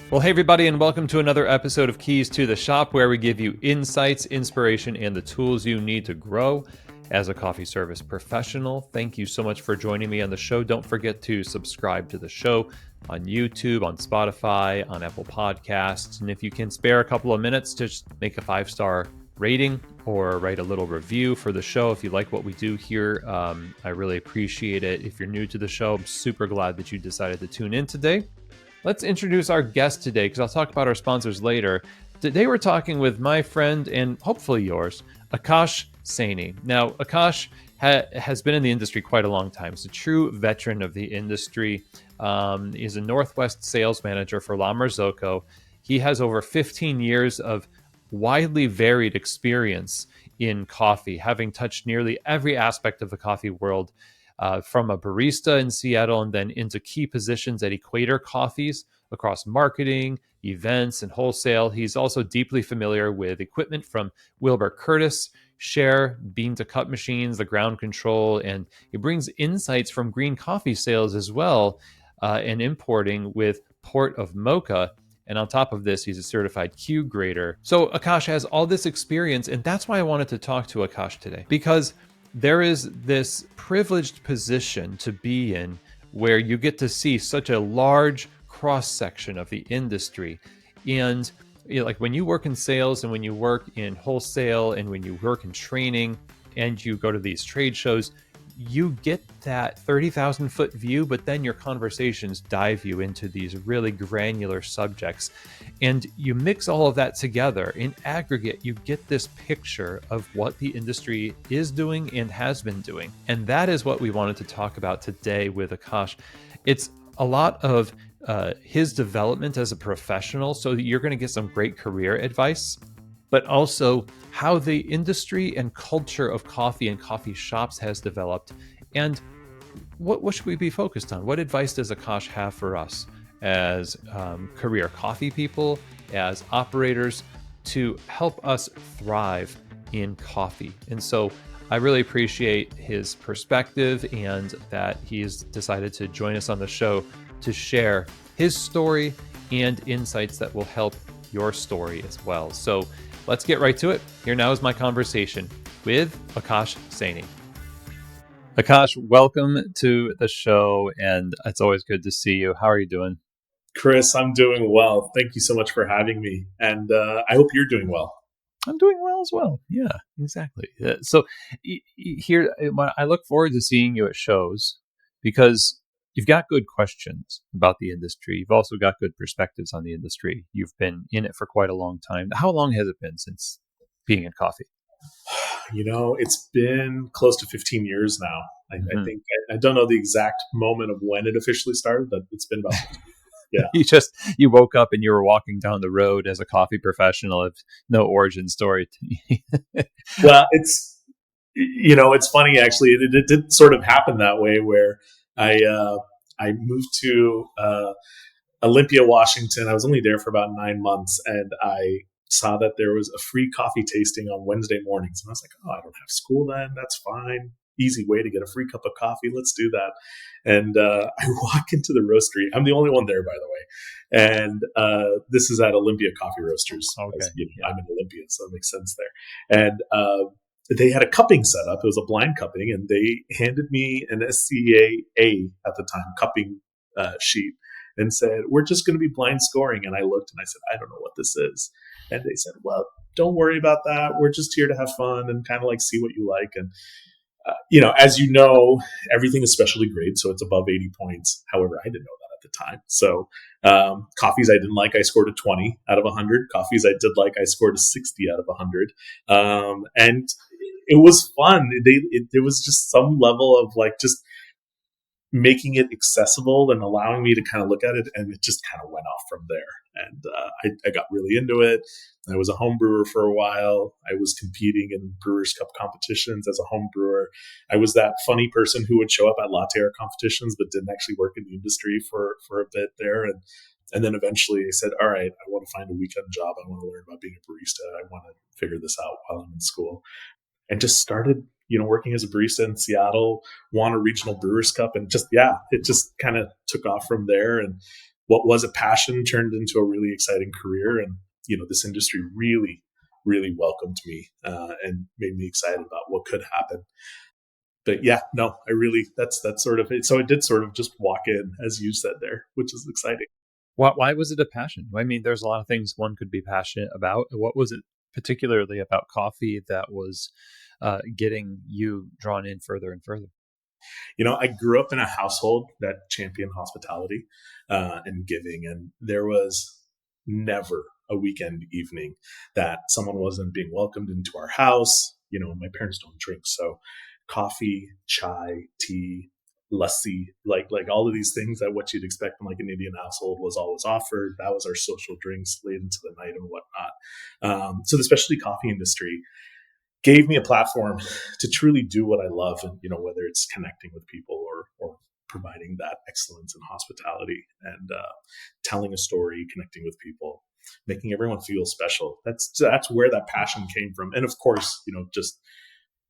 Well, hey, everybody, and welcome to another episode of Keys to the Shop, where we give you insights, inspiration, and the tools you need to grow as a coffee service professional. Thank you so much for joining me on the show. Don't forget to subscribe to the show on YouTube, on Spotify, on Apple Podcasts. And if you can spare a couple of minutes, just make a 5-star rating or write a little review for the show if you like what we do here. I really appreciate it. If you're new to the show, I'm super glad that you decided to tune in today. Let's introduce our guest today, because I'll talk about our sponsors later. Today we're talking with my friend, and hopefully yours, Akaash Saini. Now, Akaash has been in the industry quite a long time. He's a true veteran of the industry. He's a Northwest sales manager for La Marzocco. He has over 15 years of widely varied experience in coffee, having touched nearly every aspect of the coffee world, from a barista in Seattle and then into key positions at Equator Coffees across marketing, events, and wholesale. He's also deeply familiar with equipment from Wilbur Curtis, Share, bean to cup machines, the ground control, and he brings insights from green coffee sales as well, and importing with Port of Mocha. And on top of this, he's a certified Q grader. So Akaash has all this experience, and that's why I wanted to talk to Akaash today, because there is this privileged position to be in where you get to see such a large cross section of the industry. And like when you work in sales and when you work in wholesale and when you work in training and you go to these trade shows, you get that 30,000 foot view, but then your conversations dive you into these really granular subjects. And you mix all of that together. In aggregate, you get this picture of what the industry is doing and has been doing. And that is what we wanted to talk about today with Akaash. It's a lot of his development as a professional, so that you're going to get some great career advice, but also how the industry and culture of coffee and coffee shops has developed. And what should we be focused on? What advice does Akaash have for us as career coffee people, as operators, to help us thrive in coffee? And so I really appreciate his perspective and that he's decided to join us on the show to share his story and insights that will help your story as well. So let's get right to it. Here now is my conversation with Akaash Saini. Akaash, welcome to the show, and it's always good to see you. How are you doing? Chris, I'm doing well. Thank you so much for having me. And I hope you're doing well. I'm doing well as well. Yeah, exactly. So here, I look forward to seeing you at shows because you've got good questions about the industry. You've also got good perspectives on the industry. You've been in it for quite a long time. How long has it been since being in coffee? It's been close to 15 years now. I think I don't know the exact moment of when it officially started, but it's been about 15 years. Yeah. You woke up and you were walking down the road as a coffee professional of no origin story. Well, it's funny actually. It did sort of happen that way where I moved to Olympia, Washington. I was only there for about 9 months, and I saw that there was a free coffee tasting on Wednesday mornings. And I was like, oh, I don't have school then. That's fine. Easy way to get a free cup of coffee. Let's do that. And I walk into the roastery. I'm the only one there, by the way. And this is at Olympia Coffee Roasters. Okay. I'm in Olympia, so that makes sense there. And they had a cupping set up. It was a blind cupping, and they handed me an SCAA at the time cupping sheet and said, we're just going to be blind scoring. And I looked and I said, I don't know what this is. And they said, well, don't worry about that. We're just here to have fun and kind of like see what you like. And, as you know, everything is specialty grade, so it's above 80 points. However, I didn't know that at the time. So coffees I didn't like, I scored a 20 out of 100. Coffees I did like, I scored a 60 out of 100. And it was fun. There was just some level of like just making it accessible and allowing me to kind of look at it, and it just kind of went off from there. And I got really into it. I was a home brewer for a while. I was competing in Brewers Cup competitions as a home brewer. I was that funny person who would show up at latte art competitions but didn't actually work in the industry for a bit there. And then eventually I said, all right, I want to find a weekend job. I want to learn about being a barista. I want to figure this out while I'm in school. And just started, working as a barista in Seattle, won a regional Brewers Cup, and it just kind of took off from there. And what was a passion turned into a really exciting career. And, this industry really, really welcomed me and made me excited about what could happen. But yeah, no, I really, that's sort of it. So I did sort of just walk in, as you said there, which is exciting. Why was it a passion? I mean, there's a lot of things one could be passionate about. What was it particularly about coffee that was getting you drawn in further and further? I grew up in a household that championed hospitality and giving, and there was never a weekend evening that someone wasn't being welcomed into our house. My parents don't drink, so coffee, chai, tea, lassi, like all of these things that what you'd expect from like an Indian household was always offered. That was our social drinks late into the night and whatnot. So the specialty coffee industry gave me a platform to truly do what I love, and whether it's connecting with people or providing that excellence in hospitality and telling a story, connecting with people, making everyone feel special. That's where that passion came from, and of course, just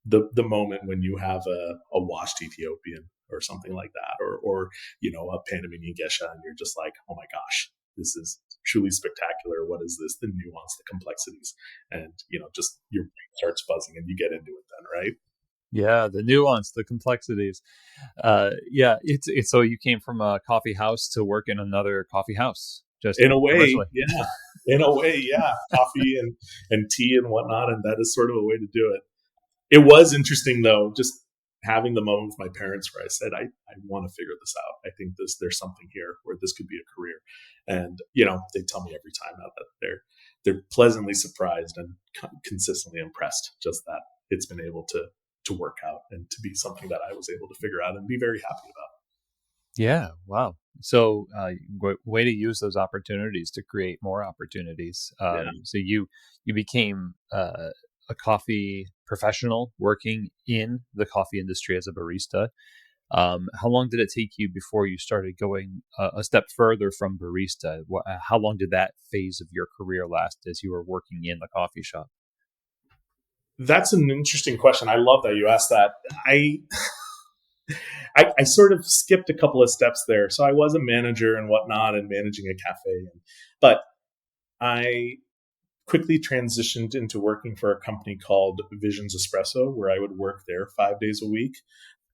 the moment when you have a washed Ethiopian or something like that, or a Panamanian geisha, and you're just like, oh my gosh, this is truly spectacular. What is this? The nuance, the complexities, and just your brain starts buzzing and you get into it then, right? Yeah, the nuance, the complexities. Yeah, it's so you came from a coffee house to work in another coffee house, just In a way, commercially. yeah. In a way, yeah. Coffee and tea and whatnot, and that is sort of a way to do it. It was interesting though, just having the moment with my parents where I said, I want to figure this out. I think there's something here where this could be a career. And, they tell me every time now that they're pleasantly surprised and consistently impressed just that it's been able to work out and to be something that I was able to figure out and be very happy about. Yeah, wow. So, way to use those opportunities to create more opportunities. Yeah. So you became a coffee professional working in the coffee industry as a barista. How long did it take you before you started going a step further from barista? How long did that phase of your career last as you were working in the coffee shop? That's an interesting question. I love that you asked that. I I sort of skipped a couple of steps there. So I was a manager and whatnot and managing a cafe, but I quickly transitioned into working for a company called Visions Espresso, where I would work there 5 days a week.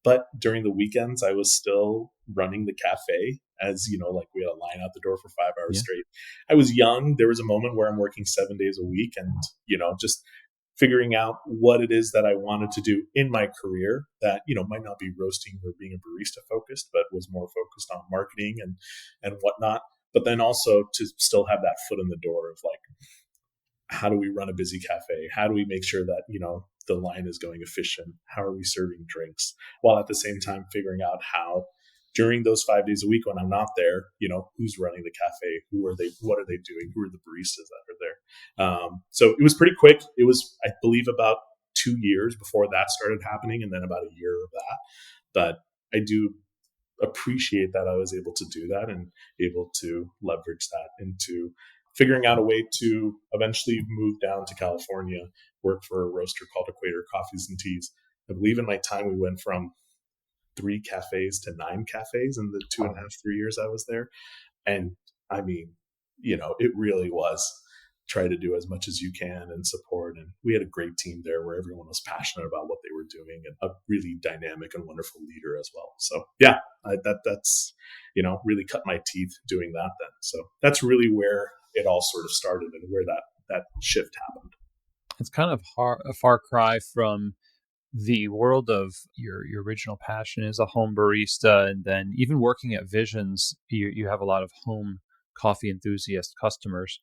But during the weekends, I was still running the cafe, as like we had a line out the door for 5 hours Yeah. straight. I was young. There was a moment where I'm working 7 days a week and, just figuring out what it is that I wanted to do in my career that, might not be roasting or being a barista focused, but was more focused on marketing and whatnot. But then also to still have that foot in the door of like, how do we run a busy cafe? How do we make sure that, the line is going efficient? How are we serving drinks? While at the same time figuring out how during those 5 days a week when I'm not there, who's running the cafe? Who are they? What are they doing? Who are the baristas that are there? So it was pretty quick. It was, I believe, about 2 years before that started happening, and then about a year of that. But I do appreciate that I was able to do that and able to leverage that into figuring out a way to eventually move down to California, work for a roaster called Equator Coffees and Teas. I believe in my time we went from 3 cafes to 9 cafes in the 2.5, 3 years I was there. And I mean, it really was try to do as much as you can and support. And we had a great team there where everyone was passionate about what they were doing and a really dynamic and wonderful leader as well. So yeah, that's, really cut my teeth doing that then. So that's really where it all sort of started and where that shift happened. It's kind of a far cry from the world of your original passion as a home barista, and then even working at Visions, you have a lot of home coffee enthusiast customers.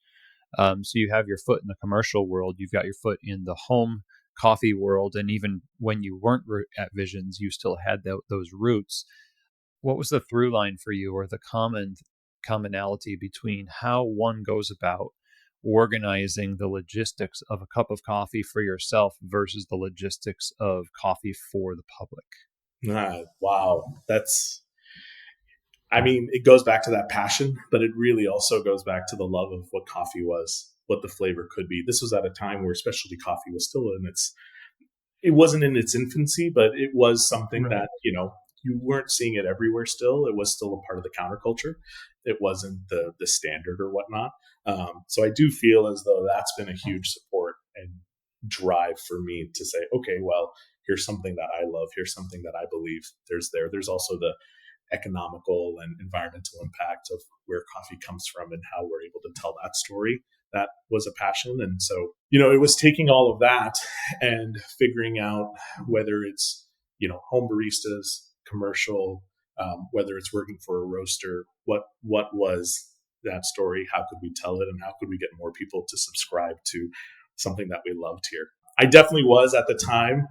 So you have your foot in the commercial world, you've got your foot in the home coffee world, and even when you weren't at Visions, you still had those roots. What was the through line for you, or the commonality between how one goes about organizing the logistics of a cup of coffee for yourself versus the logistics of coffee for the public? Wow, it goes back to that passion, but it really also goes back to the love of what coffee was, what the flavor could be. This was at a time where specialty coffee was still it wasn't in its infancy, but it was something Right. that, you weren't seeing it everywhere still. It was still a part of the counterculture. It wasn't the standard or whatnot. So I do feel as though that's been a huge support and drive for me to say, okay, well, here's something that I love. Here's something that I believe there's also the economical and environmental impact of where coffee comes from and how we're able to tell that story. That was a passion. And so, it was taking all of that and figuring out whether it's, home baristas, commercial, whether it's working for a roaster, what was that story? How could we tell it? And how could we get more people to subscribe to something that we loved here? I definitely was at the time,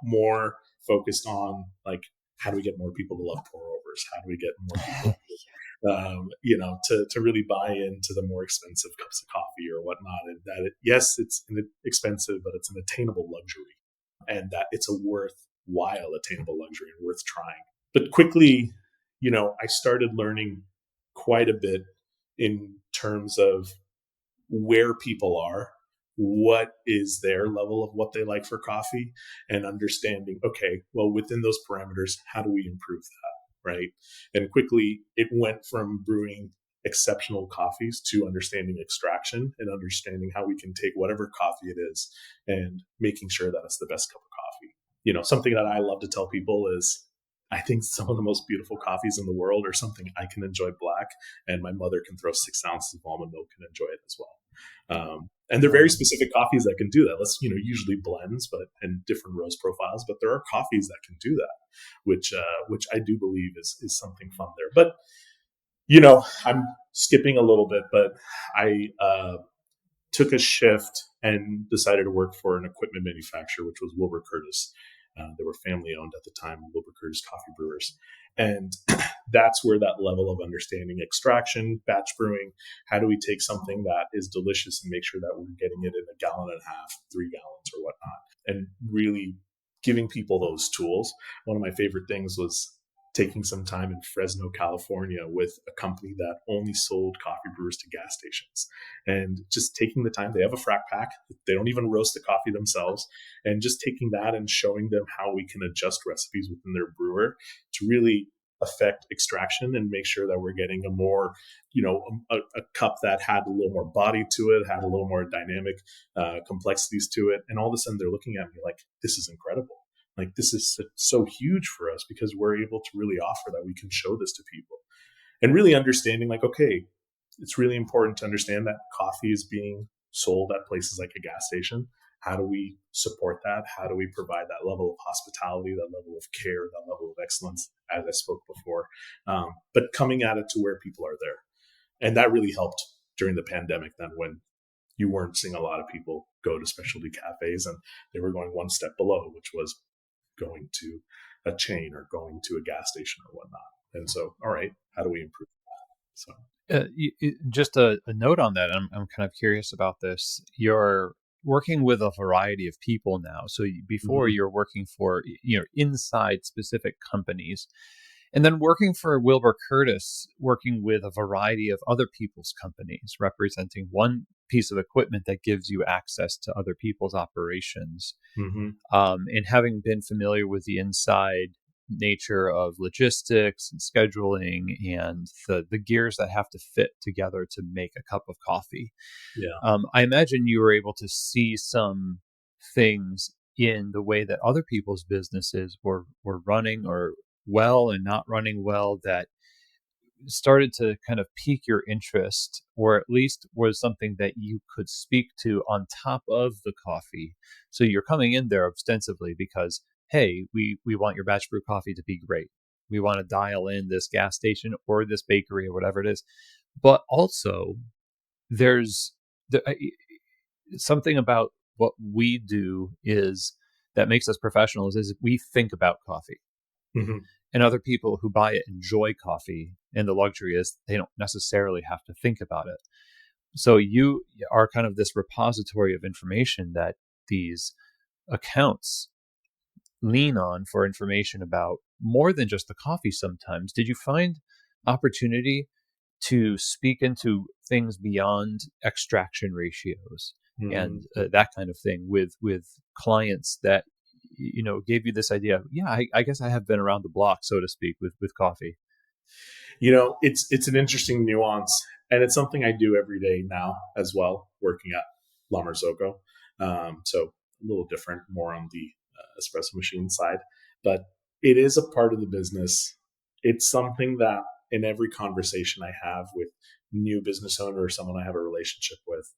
more focused on like, how do we get more people to love pour overs? How do we get more people to really buy into the more expensive cups of coffee or whatnot? And that, yes, it's expensive, but it's an attainable luxury, and that it's a worthwhile attainable luxury and worth trying. But quickly, I started learning quite a bit in terms of where people are, what is their level of what they like for coffee, and understanding, okay, well, within those parameters, how do we improve that, right? And quickly, it went from brewing exceptional coffees to understanding extraction and understanding how we can take whatever coffee it is and making sure that it's the best cup of coffee. Something that I love to tell people is, I think some of the most beautiful coffees in the world are something I can enjoy black, and my mother can throw 6 ounces of almond milk and enjoy it as well. And they're very specific coffees that can do that. Let's, usually blends, and different roast profiles, but there are coffees that can do that, which I do believe is something fun there. But, I'm skipping a little bit, but I took a shift and decided to work for an equipment manufacturer, which was Wilbur Curtis. They were family owned at the time, Wilbur Curtis Coffee Brewers. And that's where that level of understanding extraction, batch brewing, how do we take something that is delicious and make sure that we're getting it in a gallon and a half, 3 gallons or whatnot, and really giving people those tools. One of my favorite things was taking some time in Fresno, California with a company that only sold coffee brewers to gas stations, and just taking the time. They have a frac pack. They don't even roast the coffee themselves, and just taking that and showing them how we can adjust recipes within their brewer to really affect extraction and make sure that we're getting a more, a cup that had a little more body to it, had a little more dynamic complexities to it. And all of a sudden they're looking at me like, this is incredible. Like, this is so huge for us because we're able to really offer that we can show this to people, and really understanding like, okay, it's really important to understand that coffee is being sold at places like a gas station. How do we support that? How do we provide that level of hospitality, that level of care, that level of excellence, as I spoke before, but coming at it to where people are there. And that really helped during the pandemic then, when you weren't seeing a lot of people go to specialty cafes, and they were going one step below, which was going to a chain or going to a gas station or whatnot. And so, all right, how do we improve that? So just a note on that. I'm kind of curious about this. You're working with a variety of people now. So before you're working for, inside specific companies, and then working for Wilbur Curtis, working with a variety of other people's companies, representing one piece of equipment that gives you access to other people's operations. And having been familiar with the inside nature of logistics and scheduling and the gears that have to fit together to make a cup of coffee. I imagine you were able to see some things in the way that other people's businesses were running or well and not running well that started to kind of pique your interest, or at least was something that you could speak to on top of the coffee. So you're coming in there ostensibly because, hey, we want your batch brew coffee to be great. We want to dial in this gas station or this bakery or whatever it is. But also, there's something about what we do is that makes us professionals is we think about coffee. And other people who buy it enjoy coffee, and the luxury is they don't necessarily have to think about it. So you are kind of this repository of information that these accounts lean on for information about more than just the coffee sometimes. Did you find opportunity to speak into things beyond extraction ratios and that kind of thing with clients that gave you this idea of, yeah, I guess I have been around the block, so to speak, with coffee. It's an interesting nuance, and it's something I do every day now as well, working at La Marzocco. So a little different, more on the espresso machine side, but it is a part of the business. It's something that in every conversation I have with new business owner or someone I have a relationship with,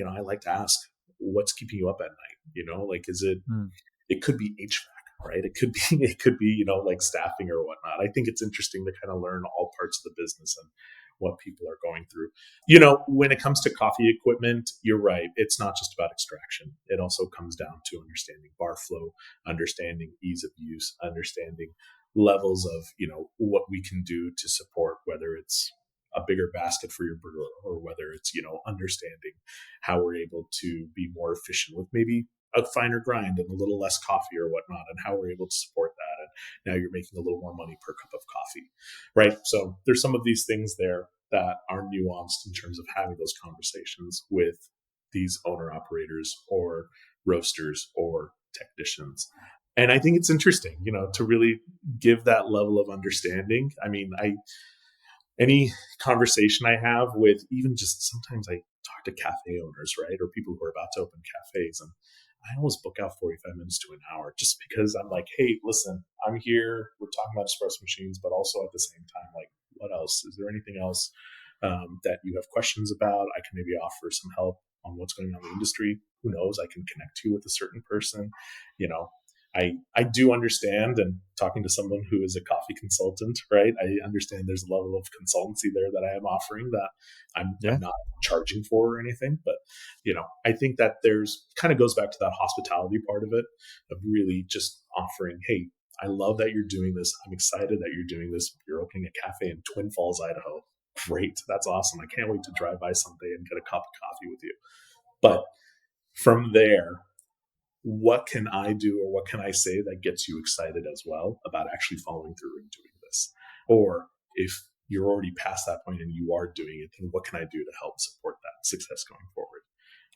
I like to ask, what's keeping you up at night? Like, Mm. it could be HVAC, right? It could be, like staffing or whatnot. I think it's interesting to kind of learn all parts of the business and what people are going through. When it comes to coffee equipment, you're right. It's not just about extraction. It also comes down to understanding bar flow, understanding ease of use, understanding levels of, what we can do to support, whether it's a bigger basket for your brewer, or whether it's, understanding how we're able to be more efficient with maybe a finer grind and a little less coffee or whatnot, and how we're able to support that. And now you're making a little more money per cup of coffee, right? So there's some of these things there that are nuanced in terms of having those conversations with these owner operators or roasters or technicians. And I think it's interesting, to really give that level of understanding. I mean, any conversation I have with, even just sometimes I talk to cafe owners, right, or people who are about to open cafes, and I always book out 45 minutes to an hour just because I'm like, hey, listen, I'm here. We're talking about espresso machines, but also at the same time, like, what else? Is there anything else that you have questions about? I can maybe offer some help on what's going on in the industry. Who knows? I can connect you with a certain person. You know, I do understand, and talking to someone who is a coffee consultant, right? I understand there's a level of consultancy there that I am offering that Yeah. I'm not charging for or anything. But, I think that there's kind of goes back to that hospitality part of it, of really just offering, hey, I love that you're doing this. I'm excited that you're doing this. You're opening a cafe in Twin Falls, Idaho. Great. That's awesome. I can't wait to drive by someday and get a cup of coffee with you. But from there, what can I do, or what can I say that gets you excited as well about actually following through and doing this? Or if you're already past that point and you are doing it, then what can I do to help support that success going forward?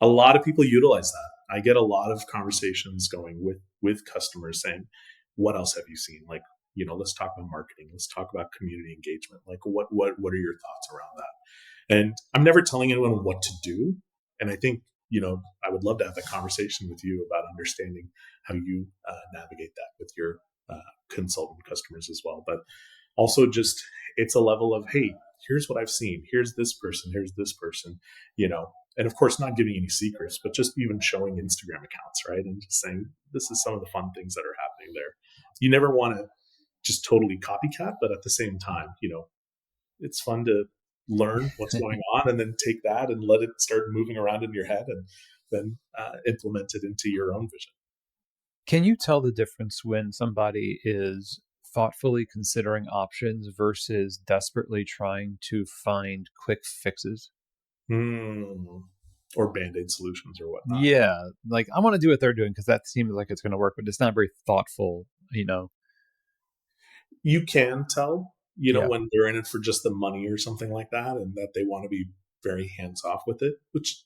A lot of people utilize that. I get a lot of conversations going with customers saying, what else have you seen? Like, let's talk about marketing. Let's talk about community engagement. Like, what are your thoughts around that? And I'm never telling anyone what to do. And I think, I would love to have that conversation with you about understanding how you navigate that with your consultant customers as well. But also just, it's a level of, hey, here's what I've seen. Here's this person, and of course, not giving any secrets, but just even showing Instagram accounts, right? And just saying, this is some of the fun things that are happening there. You never want to just totally copycat, but at the same time, it's fun to learn what's going on and then take that and let it start moving around in your head, and then implement it into your own vision. Can you tell the difference when somebody is thoughtfully considering options versus desperately trying to find quick fixes? Or band-aid solutions or whatnot. Yeah, like I want to do what they're doing because that seems like it's going to work, but it's not very thoughtful. You can tell, Yeah. when they're in it for just the money or something like that, and that they want to be very hands off with it, which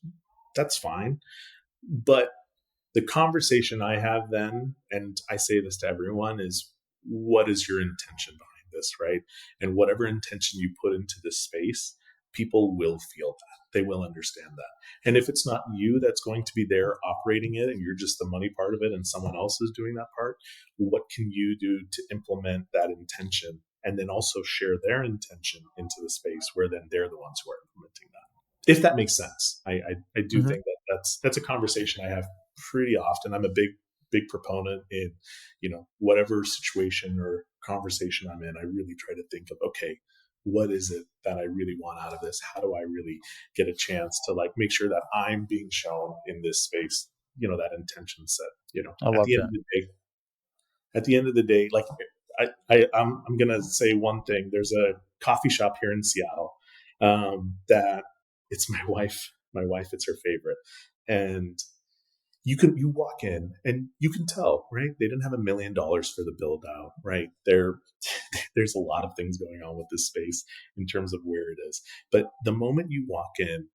that's fine. But the conversation I have then, and I say this to everyone, is what is your intention behind this, right? And whatever intention you put into this space, people will feel that. They will understand that. And if it's not you that's going to be there operating it, and you're just the money part of it and someone else is doing that part, what can you do to implement that intention, and then also share their intention into the space where then they're the ones who are implementing that? If that makes sense. I do Hmm. think that that's a conversation I have pretty often. I'm a big proponent in, whatever situation or conversation I'm in. I really try to think of, okay, what is it that I really want out of this? How do I really get a chance to like make sure that I'm being shown in this space, that intention set, I at love the end of that. the day, like I'm gonna say one thing. There's a coffee shop here in Seattle that it's my wife. My wife, it's her favorite, and you walk in and you can tell, right? They didn't have $1 million for the build out, right? There's a lot of things going on with this space in terms of where it is. But the moment you walk in,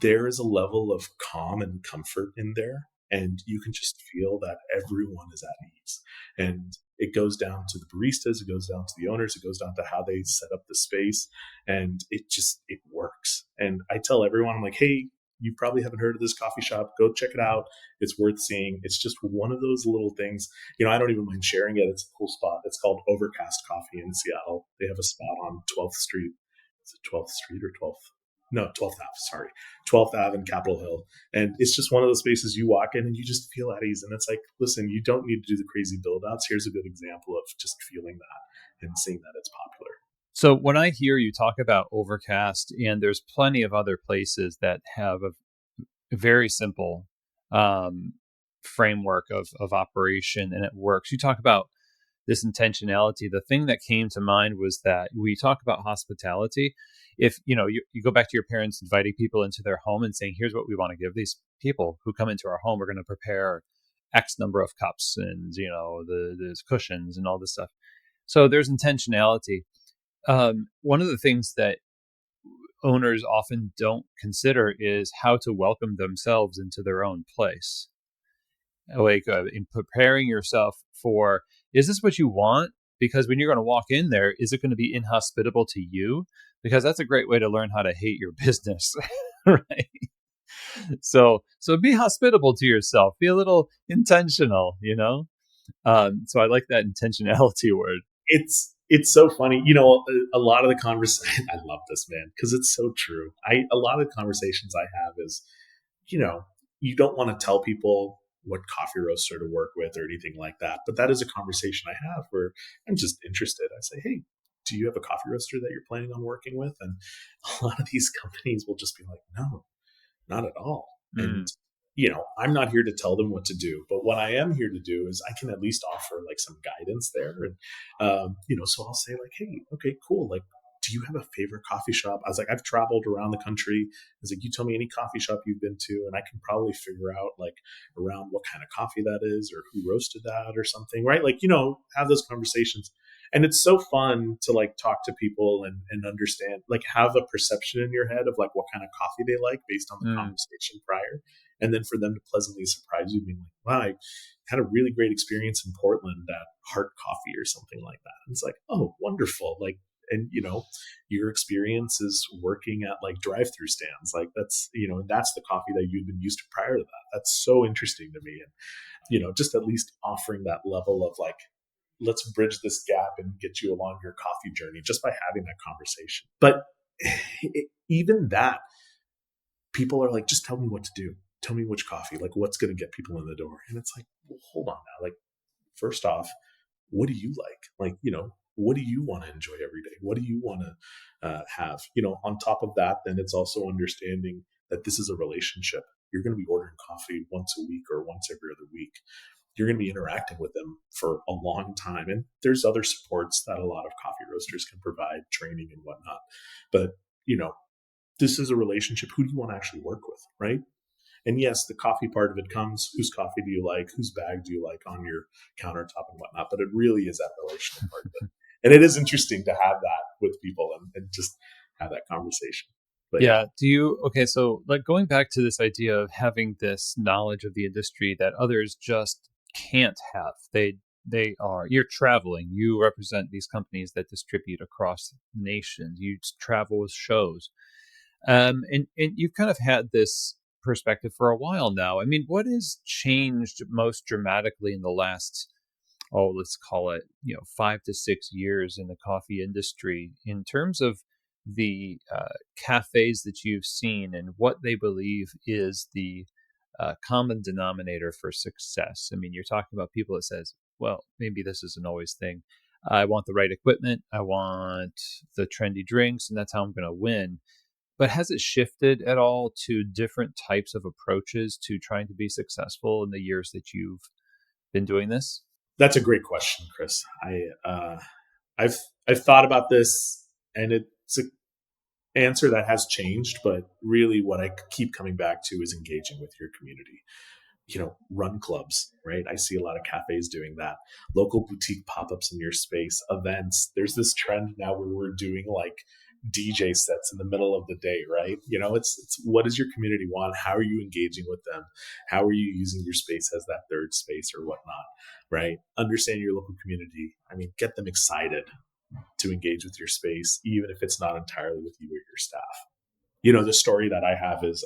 there is a level of calm and comfort in there. and you can just feel that everyone is at ease. And it goes down to the baristas, it goes down to the owners, it goes down to how they set up the space, and it works. And I tell everyone, I'm like, hey, you probably haven't heard of this coffee shop. Go check it out. It's worth seeing. It's just one of those little things. I don't even mind sharing it. It's a cool spot. It's called Overcast Coffee in Seattle. They have a spot on 12th Street. Is it 12th Street or 12th? No, 12th Ave, sorry. 12th Ave in Capitol Hill. And it's just one of those spaces you walk in and you just feel at ease. And it's like, listen, you don't need to do the crazy build outs. Here's a good example of just feeling that and seeing that it's popular. So when I hear you talk about Overcast, and there's plenty of other places that have a very simple framework of operation, and it works. You talk about this intentionality. The thing that came to mind was that we talk about hospitality. If you go back to your parents inviting people into their home and saying, here's what we want to give these people who come into our home, we're going to prepare X number of cups and the cushions and all this stuff. So there's intentionality. One of the things that owners often don't consider is how to welcome themselves into their own place. Like in preparing yourself for, is this what you want? Because when you're going to walk in there, is it going to be inhospitable to you? Because that's a great way to learn how to hate your business, right? So be hospitable to yourself. Be a little intentional, So I like that intentionality word. It's so funny. A lot of the conversation, I love this, man, because it's so true. A lot of the conversations I have is, you don't want to tell people what coffee roaster to work with or anything like that. But that is a conversation I have where I'm just interested. I say, hey, do you have a coffee roaster that you're planning on working with? And a lot of these companies will just be like, no, not at all. And I'm not here to tell them what to do, but what I am here to do is I can at least offer like some guidance there. And, so I'll say like, hey, okay, cool. Like, do you have a favorite coffee shop? I was like, I've traveled around the country. I was like, you tell me any coffee shop you've been to, and I can probably figure out like around what kind of coffee that is or who roasted that or something, right? Like, have those conversations. And it's so fun to like talk to people and understand, like have a perception in your head of like what kind of coffee they like based on the conversation prior. And then for them to pleasantly surprise you, being like, wow, I had a really great experience in Portland at Heart Coffee or something like that. And it's like, oh, wonderful. Like, and your experience is working at like drive-through stands. Like that's, and that's the coffee that you've been used to prior to that. That's so interesting to me. And, just at least offering that level of like, let's bridge this gap and get you along your coffee journey just by having that conversation. But even that, people are like, just tell me what to do. Tell me which coffee, like what's going to get people in the door. And it's like, well, hold on now. Like, first off, what do you like? Like, what do you want to enjoy every day? What do you want to have? On top of that, then it's also understanding that this is a relationship. You're going to be ordering coffee once a week or once every other week. You're going to be interacting with them for a long time. And there's other supports that a lot of coffee roasters can provide, training and whatnot. But, this is a relationship. Who do you want to actually work with, right? And yes, the coffee part of it comes, whose coffee do you like? Whose bag do you like on your countertop and whatnot? But it really is that relational part of it. And it is interesting to have that with people and just have that conversation. But yeah. So like going back to this idea of having this knowledge of the industry that others just can't have. You're traveling, you represent these companies that distribute across nations, you travel with shows. And you've kind of had this perspective for a while now. I mean, what has changed most dramatically in the last, let's call it, 5 to 6 years in the coffee industry in terms of the cafes that you've seen and what they believe is the common denominator for success? I mean, you're talking about people that says, well, maybe this isn't always thing. I want the right equipment. I want the trendy drinks, and that's how I'm going to win. But has it shifted at all to different types of approaches to trying to be successful in the years that you've been doing this? That's a great question, Chris. I've thought about this, and it's an answer that has changed. But really, what I keep coming back to is engaging with your community. Run clubs, right? I see a lot of cafes doing that. Local boutique pop-ups in your space, events. There's this trend now where we're doing like DJ sets in the middle of the day, right? It's what does your community want? How are you engaging with them? How are you using your space as that third space or whatnot, right? Understand your local community. I mean, get them excited to engage with your space, even if it's not entirely with you or your staff. The story that I have is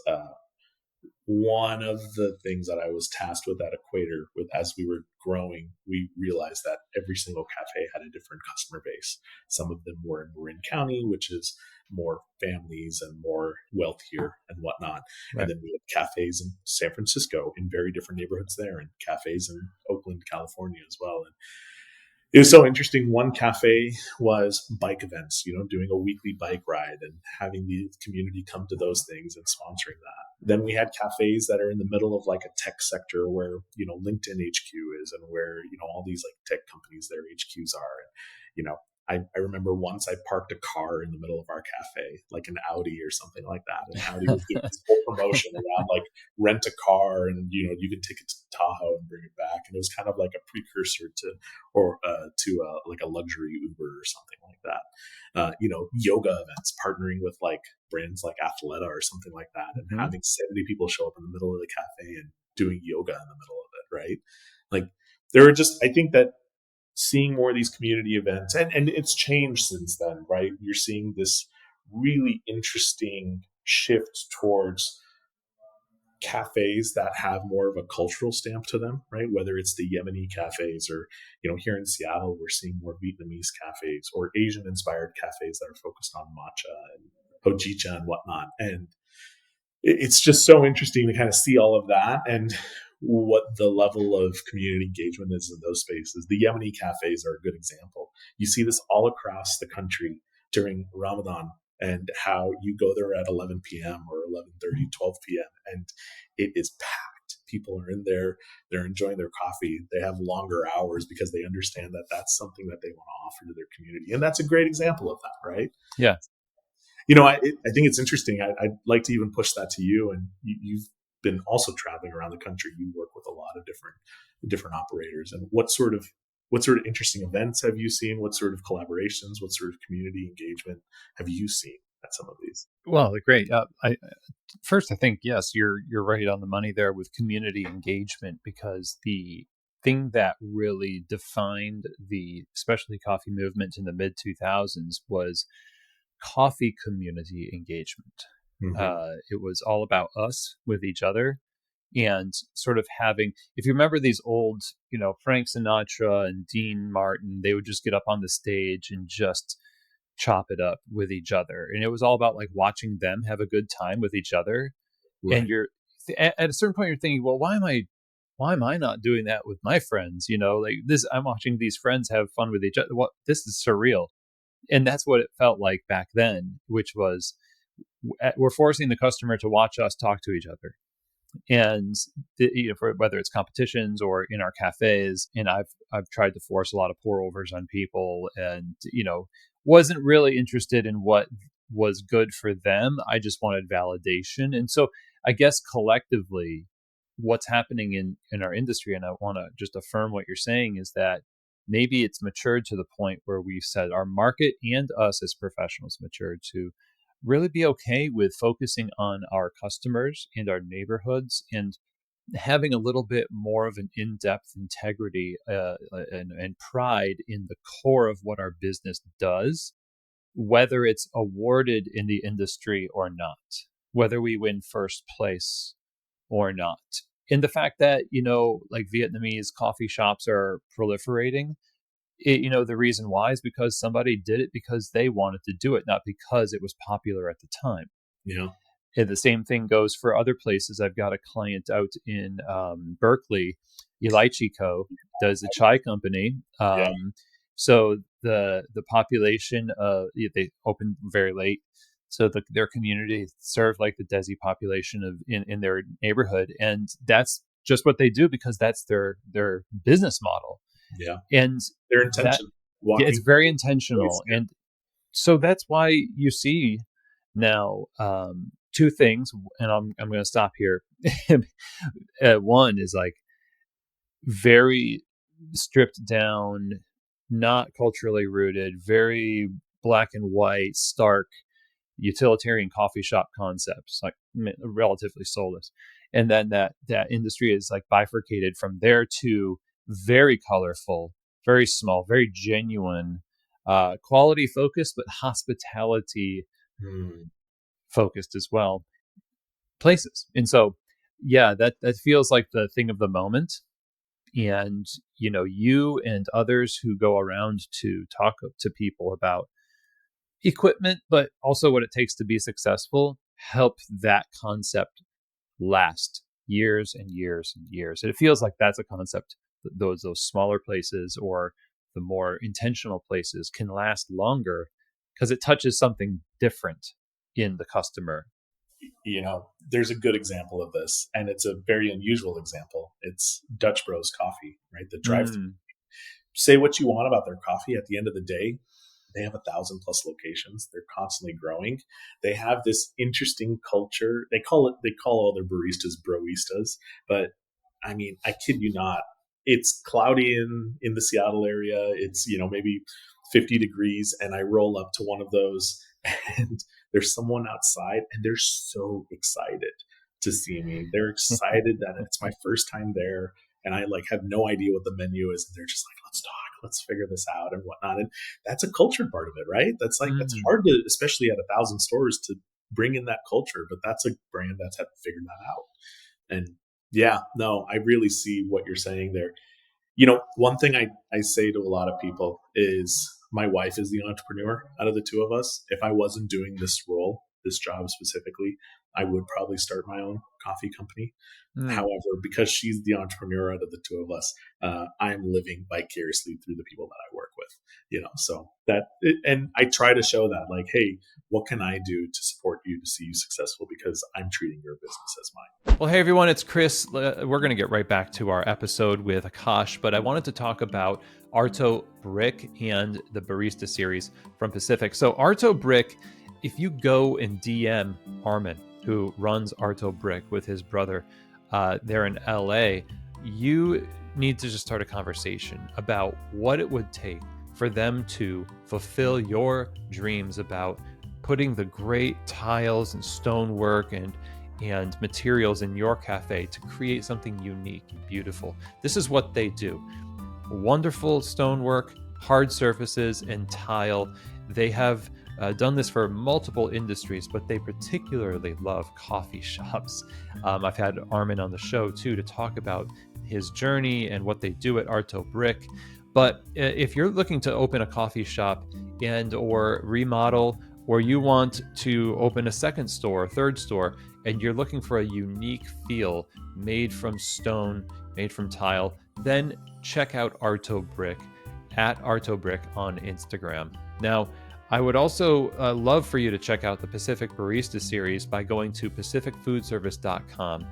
one of the things that I was tasked with at Equator with as we were growing, we realized that every single cafe had a different customer base. Some of them were in Marin County, which is more families and more wealthier and whatnot. Right. And then we had cafes in San Francisco in very different neighborhoods there, and cafes in Oakland, California as well. And it was so interesting. One cafe was bike events, doing a weekly bike ride and having the community come to those things and sponsoring that. Then we had cafes that are in the middle of like a tech sector where, LinkedIn HQ is and where, all these like tech companies, their HQs are. And, I remember once I parked a car in the middle of our cafe, like an Audi or something like that. And Audi was doing this whole promotion around like rent a car and, you can take it to Tahoe and bring it back. And it was kind of like a precursor to like a luxury Uber or something like that. Yoga events, partnering with like brands like Athleta or something like that, and having 70 people show up in the middle of the cafe and doing yoga in the middle of it, right? Like there are just, I think that seeing more of these community events, and it's changed since then, right? You're seeing this really interesting shift towards cafes that have more of a cultural stamp to them, right? Whether it's the Yemeni cafes or, here in Seattle, we're seeing more Vietnamese cafes or Asian inspired cafes that are focused on matcha and hojicha and whatnot. And it's just so interesting to kind of see all of that and what the level of community engagement is in those spaces. The Yemeni cafes are a good example. You see this all across the country during Ramadan, and how you go there at 11 p.m. or 11:30, 12 p.m. and it is packed. People are in there, they're enjoying their coffee. They have longer hours because they understand that that's something that they want to offer to their community. And that's a great example of that, right? Yeah. I think it's interesting. I'd like to even push that to you. And you've been also traveling around the country. You work with a lot of different operators. And what sort of interesting events have you seen? What sort of collaborations? What sort of community engagement have you seen at some of these? Well, great. I think yes, you're right on the money there with community engagement, because the thing that really defined the specialty coffee movement in the mid 2000s was coffee community engagement. It was all about us with each other, and sort of having, if you remember these old, Frank Sinatra and Dean Martin, they would just get up on the stage and just chop it up with each other. And it was all about like watching them have a good time with each other. Right. And you're at a certain point, you're thinking, well, why am I not doing that with my friends? Like this, I'm watching these friends have fun with each other. What, this is surreal. And that's what it felt like back then, which was we're forcing the customer to watch us talk to each other. And for whether it's competitions or in our cafes, and I've tried to force a lot of pour overs on people, and wasn't really interested in what was good for them. I just wanted validation. And so I guess collectively, what's happening in our industry, and I want to just affirm what you're saying, is that maybe it's matured to the point where we've said our market and us as professionals matured to really be okay with focusing on our customers and our neighborhoods, and having a little bit more of an in-depth integrity and pride in the core of what our business does, whether it's awarded in the industry or not, whether we win first place or not. And the fact that, like Vietnamese coffee shops are proliferating, the reason why is because somebody did it because they wanted to do it, not because it was popular at the time. Yeah. And the same thing goes for other places. I've got a client out in Berkeley, Elaichi Co. does a chai company. So the population, they opened very late. So their community served like the Desi population in their neighborhood. And that's just what they do because that's their business model. Yeah. And their intention. It's very intentional. And so that's why you see now two things, and I'm going to stop here. One is like very stripped down, not culturally rooted, very black and white, stark utilitarian coffee shop concepts, like relatively soulless. And then that industry is like bifurcated from there to very colorful, very small, very genuine, quality focused, but hospitality Hmm. focused as well places. And so, yeah, that feels like the thing of the moment. And you and others who go around to talk to people about equipment, but also what it takes to be successful, help that concept last years and years and years. And it feels like that's a concept that those smaller places or the more intentional places can last longer because it touches something different in the customer. There's a good example of this, and it's a very unusual example. It's Dutch Bros Coffee, right? The drive. Mm. Say what you want about their coffee. At the end of the day, they have 1,000+ locations. They're constantly growing. They have this interesting culture. They call all their baristas broistas, but I mean, I kid you not. It's cloudy in the Seattle area. It's maybe 50 degrees, and I roll up to one of those, and there's someone outside, and they're so excited to see me. They're excited that it's my first time there, and I like have no idea what the menu is, and they're just like, "Let's talk, let's figure this out," and whatnot. And that's a cultured part of it, right? That's Mm. hard to, especially at 1,000 stores, to bring in that culture. But that's a brand that's had to figure that out. And yeah, no, I really see what you're saying there. One thing I say to a lot of people is my wife is the entrepreneur out of the two of us. If I wasn't doing this role, this job specifically, I would probably start my own coffee company. Mm. However, because she's the entrepreneur out of the two of us, I'm living vicariously through the people that I work with. So and I try to show that, like, hey, what can I do to support you to see you successful? Because I'm treating your business as mine. Well, hey everyone, it's Chris. We're going to get right back to our episode with Akaash, but I wanted to talk about Arto Brick and the Barista series from Pacific. So, Arto Brick, if you go and DM Armin, who runs Arto Brick with his brother there in LA, you need to just start a conversation about what it would take for them to fulfill your dreams about putting the great tiles and stonework and materials in your cafe to create something unique and beautiful. This is what they do. Wonderful stonework, hard surfaces, and tile. They have done this for multiple industries, but they particularly love coffee shops. I've had Armin on the show too to talk about his journey and what they do at Arto Brick. But if you're looking to open a coffee shop and or remodel, or you want to open a second store, a third store, and you're looking for a unique feel made from stone, made from tile, then check out Arto Brick at Arto Brick on Instagram. Now, I would also love for you to check out the Pacific Barista series by going to pacificfoodservice.com.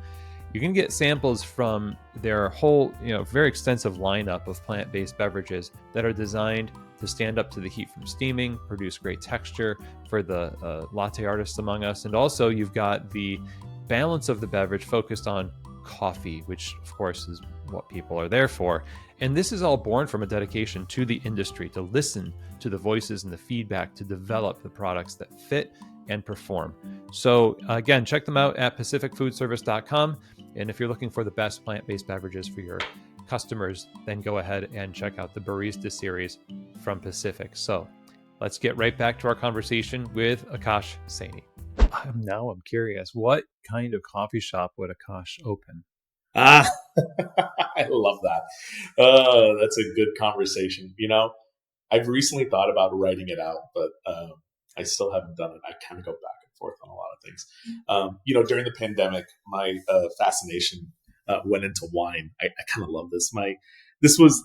You can get samples from their whole, very extensive lineup of plant-based beverages that are designed to stand up to the heat from steaming, produce great texture for the latte artists among us. And also you've got the balance of the beverage focused on coffee, which of course is what people are there for. And this is all born from a dedication to the industry, to listen to the voices and the feedback to develop the products that fit and perform. So again, check them out at pacificfoodservice.com. And if you're looking for the best plant-based beverages for your customers, then go ahead and check out the Barista series from Pacific. So let's get right back to our conversation with Akaash Saini. I'm curious, what kind of coffee shop would Akaash open? Ah, I love that. That's a good conversation. I've recently thought about writing it out, but I still haven't done it. I kind of go back and forth on a lot of things. During the pandemic, my fascination went into wine. I kind of love this. This was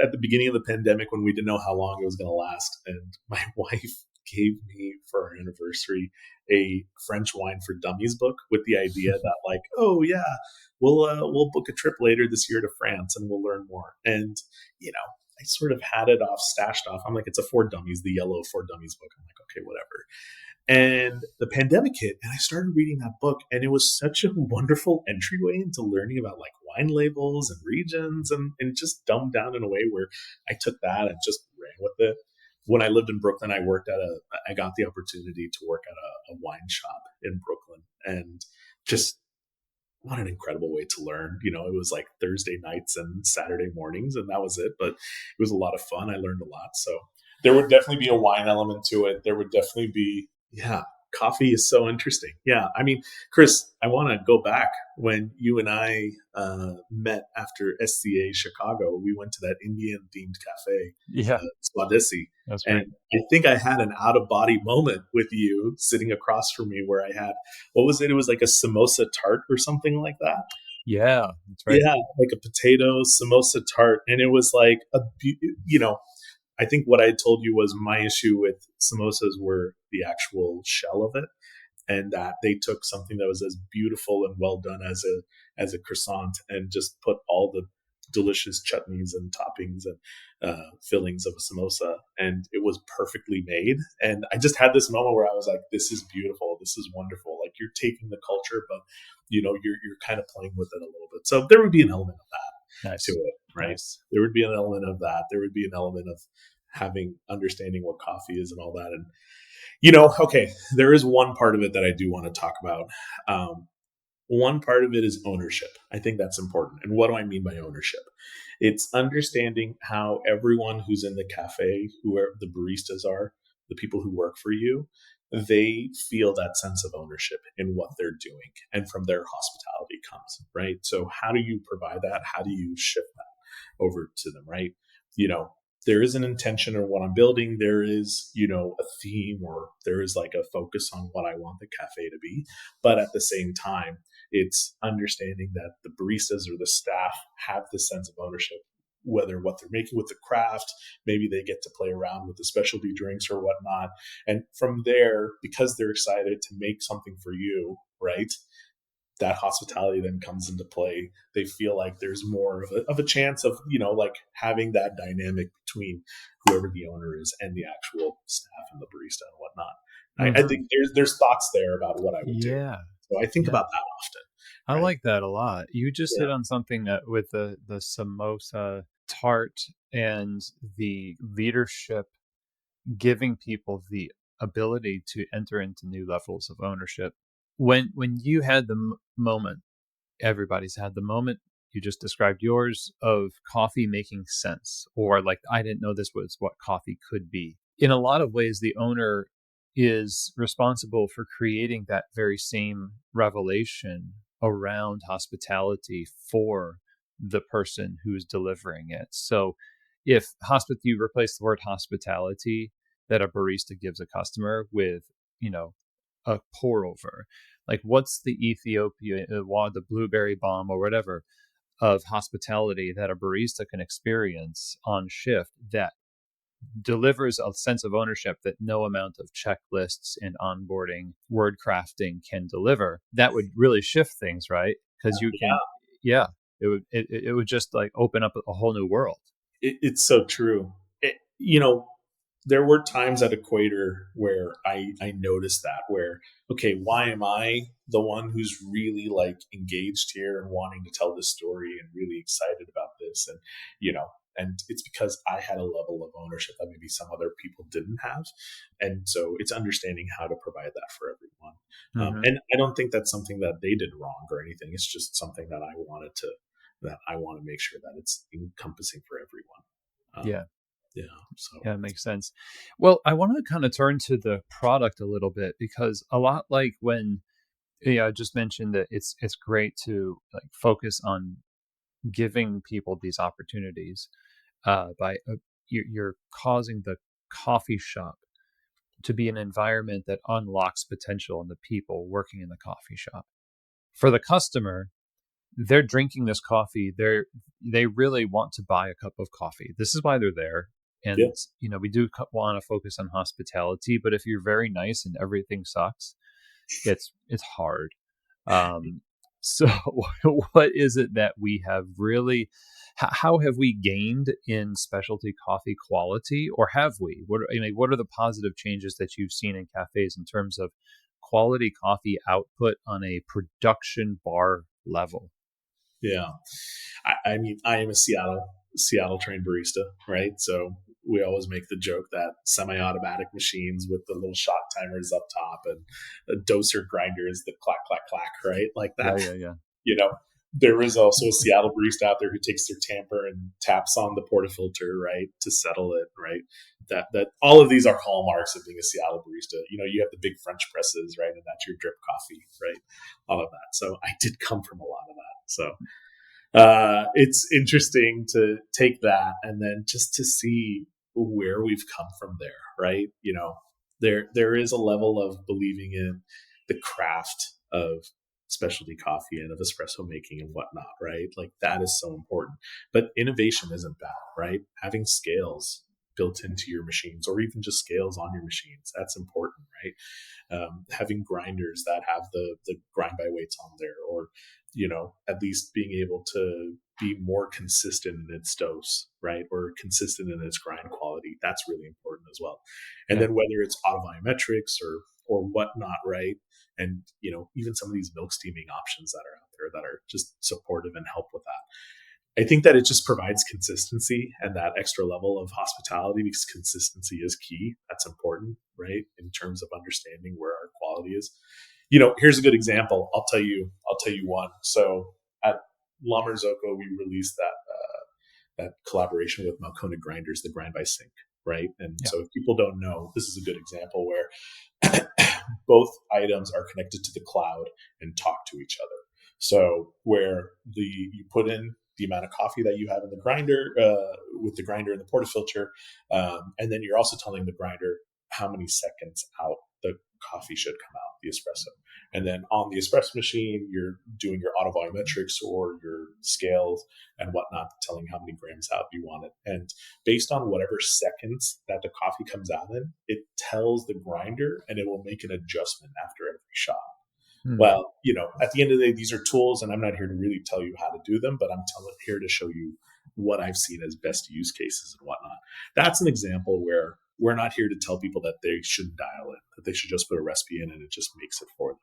at the beginning of the pandemic when we didn't know how long it was going to last, and my wife gave me for our anniversary a French Wine for Dummies book with the idea that, like, oh yeah, we'll book a trip later this year to France and we'll learn more. And I sort of had it stashed off. I'm like, it's a For Dummies, the yellow For Dummies book. I'm like, okay, whatever. And the pandemic hit, and I started reading that book, and it was such a wonderful entryway into learning about like wine labels and regions, and just dumbed down in a way where I took that and just ran with it. when I lived in Brooklyn, I got the opportunity to work at a wine shop in Brooklyn, and just what an incredible way to learn. It was like Thursday nights and Saturday mornings, and that was it. But it was a lot of fun. I learned a lot. So there would definitely be a wine element to it. There would definitely be, yeah, coffee is so interesting. Yeah. I mean, Chris, I want to go back when you and I met after SCA Chicago. We went to that Indian themed cafe, Yeah, Swadesi. that's And right. I think I had an out of body moment with you sitting across from me where I had, what was it? It was like a samosa tart or something like that. Yeah, that's right. Yeah, like a potato samosa tart. And it was like I think what I told you was my issue with samosas were the actual shell of it, and that they took something that was as beautiful and well done as a croissant and just put all the delicious chutneys and toppings and fillings of a samosa, and it was perfectly made. And I just had this moment where I was like, this is beautiful, this is wonderful. Like, you're taking the culture, but you're kind of playing with it a little bit. So there would be an element of that to Nice, it, right? nice. There would be an element of that. There would be an element of having understanding what coffee is and all that. And okay, there is one part of it that I do want to talk about. One part of it is ownership. I think that's important. And what do I mean by ownership? It's understanding how everyone who's in the cafe, whoever the baristas are, the people who work for you, they feel that sense of ownership in what they're doing. And from their hospitality comes, right? So how do you provide that? How do you shift that over to them, right? You know, there is an intention of what I'm building. There is, a theme, or there is like a focus on what I want the cafe to be. But at the same time, it's understanding that the baristas or the staff have this sense of ownership, whether what they're making with the craft, maybe they get to play around with the specialty drinks or whatnot. And from there, because they're excited to make something for you, right? That hospitality then comes into play. They feel like there's more of a chance of, like having that dynamic between whoever the owner is and the actual staff and the barista and whatnot. I Hmm. think there's thoughts there about what I would do. Yeah, So I think yeah. about that I often, right? like that a lot. You just Yeah. hit on something that with the samosa tart and the leadership giving people the ability to enter into new levels of ownership. When you had the moment, everybody's had the moment. You just described yours of coffee making sense, or like, I didn't know this was what coffee could be. In a lot of ways, the owner is responsible for creating that very same revelation around hospitality for the person who's delivering it. So if you replace the word hospitality that a barista gives a customer with, a pour over, like, what's the Ethiopia, the blueberry bomb or whatever of hospitality that a barista can experience on shift that delivers a sense of ownership that no amount of checklists and onboarding word crafting can deliver? That would really shift things, right? Because you can, yeah, it would just like open up a whole new world. It's so true. There were times at Equator where I noticed that, where, okay, why am I the one who's really like engaged here and wanting to tell this story and really excited about this? And, and it's because I had a level of ownership that maybe some other people didn't have. And so it's understanding how to provide that for everyone. Hmm. And I don't think that's something that they did wrong or anything. It's just something that I want to make sure that it's encompassing for everyone. Yeah. Yeah. So Yeah, it makes sense. Well, I want to kind of turn to the product a little bit, because a lot like when, yeah, I just mentioned that it's great to like focus on giving people these opportunities by you're causing the coffee shop to be an environment that unlocks potential in the people working in the coffee shop. For the customer, they're drinking this coffee. They really want to buy a cup of coffee. This is why they're there. yeah, And we do want to focus on hospitality, but if you're very nice and everything sucks, it's hard. So what is it that we have really, how have we gained in specialty coffee quality, or have we? What are the positive changes that you've seen in cafes in terms of quality coffee output on a production bar level? yeah. I mean, I am a Seattle trained barista, right? So we always make the joke that semi-automatic machines with the little shot timers up top and a doser grinder is the clack, clack, clack, right? Like that, Yeah. you know, there is also a Seattle barista out there who takes their tamper and taps on the portafilter, right, to settle it, right? That all of these are hallmarks of being a Seattle barista. You have the big French presses, right, and that's your drip coffee, right? All of that. So I did come from a lot of that. So it's interesting to take that and then just to see where we've come from there, right? There is a level of believing in the craft of specialty coffee and of espresso making and whatnot, right? Like that is so important. But innovation isn't bad, right? Having scales built into your machines or even just scales on your machines, that's important, right? Having grinders that have the grind by weights on there, or at least being able to be more consistent in its dose, right, or consistent in its grind quality, that's really important as well. And Yeah. then whether it's autovolumetrics or whatnot, right, and even some of these milk steaming options that are out there that are just supportive and help with that. I think that it just provides consistency and that extra level of hospitality, because consistency is key. That's important, right? In terms of understanding where our quality is. Here's a good example. I'll tell you one. So at La Marzocco, we released that collaboration with Malcona Grinders, the Grind by Sync, right? And Yeah. so if people don't know, this is a good example where both items are connected to the cloud and talk to each other. So where you put in the amount of coffee that you have in the grinder, with the grinder and the portafilter, and then you're also telling the grinder how many seconds out the coffee should come out, the espresso. And then on the espresso machine, you're doing your autovolumetrics or your scales and whatnot, telling how many grams out you want it. And based on whatever seconds that the coffee comes out in, it tells the grinder and it will make an adjustment after every shot. Well, at the end of the day, these are tools, and I'm not here to really tell you how to do them, but I'm here to show you what I've seen as best use cases and whatnot. That's an example where we're not here to tell people that they shouldn't dial in, that they should just put a recipe in and it just makes it for them.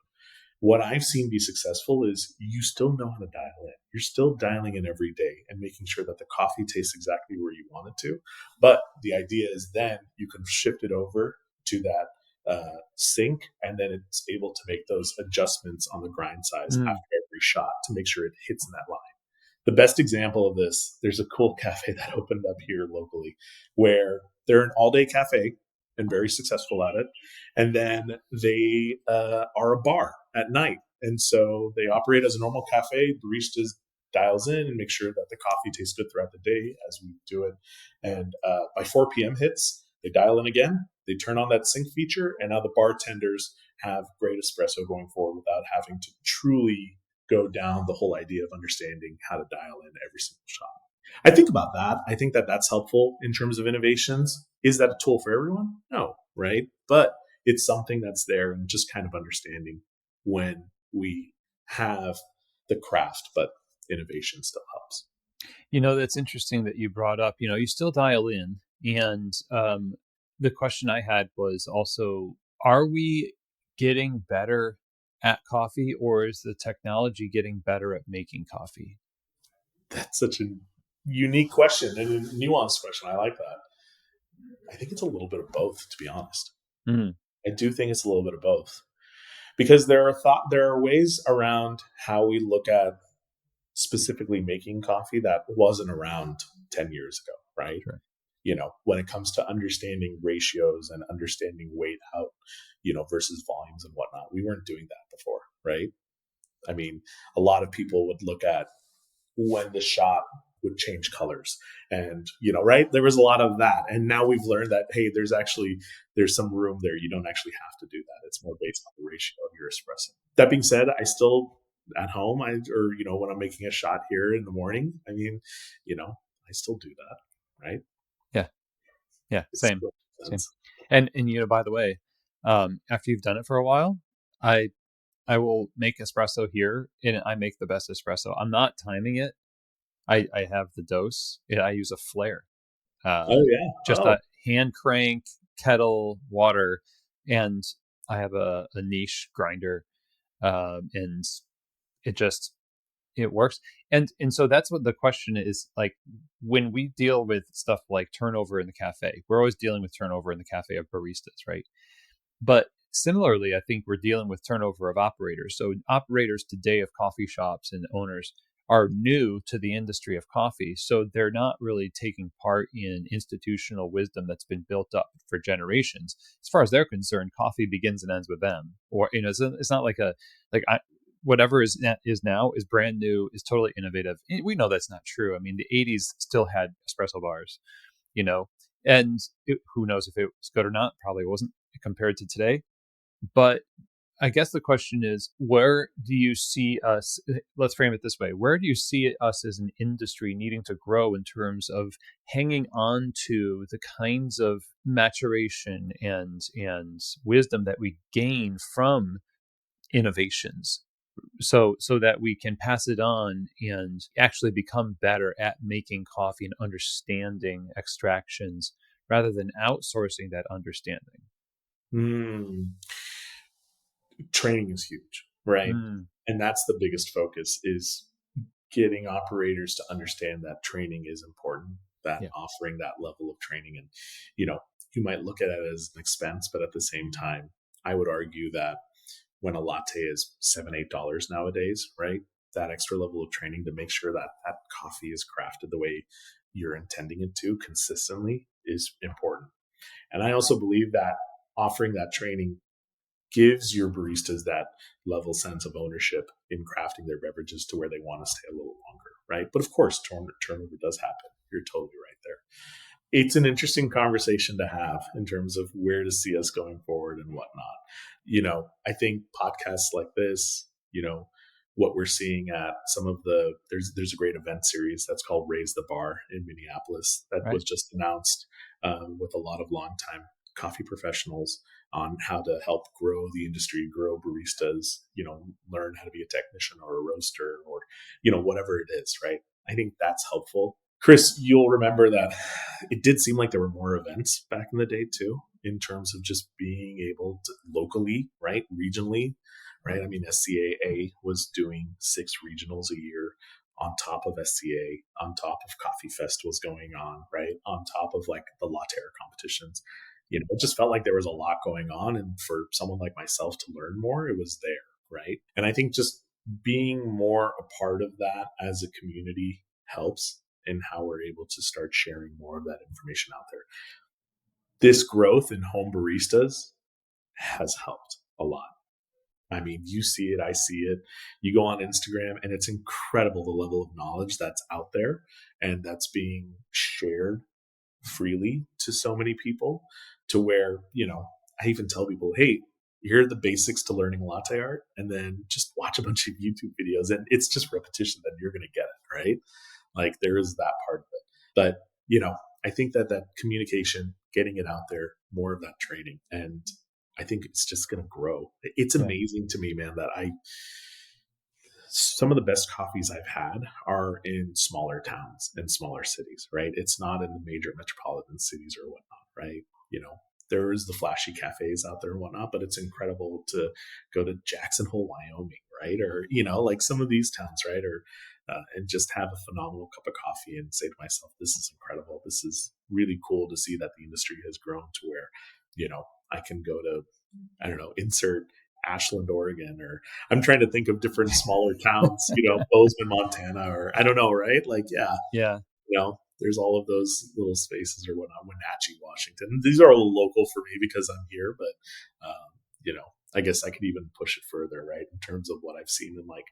What I've seen be successful is you still know how to dial in. You're still dialing in every day and making sure that the coffee tastes exactly where you want it to. But the idea is then you can shift it over to that sync, and then it's able to make those adjustments on the grind size after every shot to make sure it hits in that line. The best example of this, there's a cool cafe that opened up here locally where they're an all-day cafe and very successful at it. And then they are a bar at night. And so they operate as a normal cafe. Baristas dials in and make sure that the coffee tastes good throughout the day as we do it. And by 4 p.m. hits, they dial in again. They turn on that sync feature, and now the bartenders have great espresso going forward without having to truly go down the whole idea of understanding how to dial in every single shot. I think about that. I think that that's helpful in terms of innovations. Is that a tool for everyone? No, right? But it's something that's there, and just kind of understanding when we have the craft, but innovation still helps. That's interesting that you brought up, you still dial in. And the question I had was also, are we getting better at coffee, or is the technology getting better at making coffee? That's such a unique question and a nuanced question. I like that. I think it's a little bit of both, to be honest. Mm. I do think it's a little bit of both, because there are ways around how we look at specifically making coffee that wasn't around 10 years ago, right? Sure. When it comes to understanding ratios and understanding weight out, versus volumes and whatnot, we weren't doing that before, right? I mean, a lot of people would look at when the shot would change colors, and right, there was a lot of that. And now we've learned that, hey, there's some room there. You don't actually have to do that. It's more based on the ratio of your espresso. That being said, I still at home, when I'm making a shot here in the morning, I still do that, right? Yeah, It's same. still Same. sense. And by the way, after you've done it for a while, I will make espresso here, and I make the best espresso. I'm not timing it. I have the dose. I use a flare, Oh yeah. just Oh, a hand crank kettle water, and I have a niche grinder, and it just it works. And so that's what the question is, like, when we deal with stuff like turnover in the cafe, we're always dealing with turnover in the cafe of baristas, right? But similarly, I think we're dealing with turnover of operators. So operators today of coffee shops and owners are new to the industry of coffee. So they're not really taking part in institutional wisdom that's been built up for generations. As far as they're concerned, coffee begins and ends with them. Or, it's not like whatever is now is brand new, is totally innovative. We know that's not true. I mean, the 80s still had espresso bars, you know, and who knows if it was good or not? Probably wasn't compared to today. But I guess the question is, where do you see us? Let's frame it this way: where do you see us as an industry needing to grow in terms of hanging on to the kinds of maturation and wisdom that we gain from innovations, so that we can pass it on and actually become better at making coffee and understanding extractions rather than outsourcing that understanding? Mm, training is huge, right? Mm, And that's the biggest focus, is getting operators to understand that training is important, that yeah, offering that level of training. And, you know, you might look at it as an expense, but at the same time, I would argue that when a latte is $7, $8 nowadays, right? That extra level of training to make sure that that coffee is crafted the way you're intending it to consistently is important. And I also believe that offering that training gives your baristas that level sense of ownership in crafting their beverages to where they want to stay a little longer, right? But of course, turnover does happen. You're totally right there. It's an interesting conversation to have in terms of where to see us going forward and whatnot. I think podcasts like this, what we're seeing at some of there's a great event series that's called Raise the Bar in Minneapolis that right. was just announced, with a lot of longtime coffee professionals on how to help grow the industry, grow baristas, learn how to be a technician or a roaster or, whatever it is, right? I think that's helpful. Chris, you'll remember that it did seem like there were more events back in the day too, in terms of just being able to locally, right, regionally, right. I mean, SCAA was doing 6 regionals a year on top of SCA, on top of coffee festivals going on, right, on top of like the latte art competitions. It just felt like there was a lot going on, and for someone like myself to learn more, it was there, right. And I think just being more a part of that as a community helps in how we're able to start sharing more of that information out there. This growth in home baristas has helped a lot. I mean, you see it, I see it. You go on Instagram, and it's incredible the level of knowledge that's out there and that's being shared freely to so many people, to where, I even tell people, hey, here are the basics to learning latte art, and then just watch a bunch of YouTube videos, and it's just repetition, then you're going to get it, right? Like, there is that part of it. But, I think that communication, getting it out there, more of that training, and I think it's just going to grow. It's Yeah, amazing to me, man, that some of the best coffees I've had are in smaller towns and smaller cities, right? It's not in the major metropolitan cities or whatnot, right? There's the flashy cafes out there and whatnot, but it's incredible to go to Jackson Hole, Wyoming, right? Or, like some of these towns, right? Or, and just have a phenomenal cup of coffee and say to myself, this is incredible. This is really cool to see that the industry has grown to where, I can go to, I don't know, insert Ashland, Oregon, or I'm trying to think of different smaller towns, Bozeman, Montana, or I don't know, right? Like, yeah, yeah, there's all of those little spaces or whatnot. Wenatchee, Washington. These are all local for me because I'm here, but I guess I could even push it further, right? In terms of what I've seen in, like,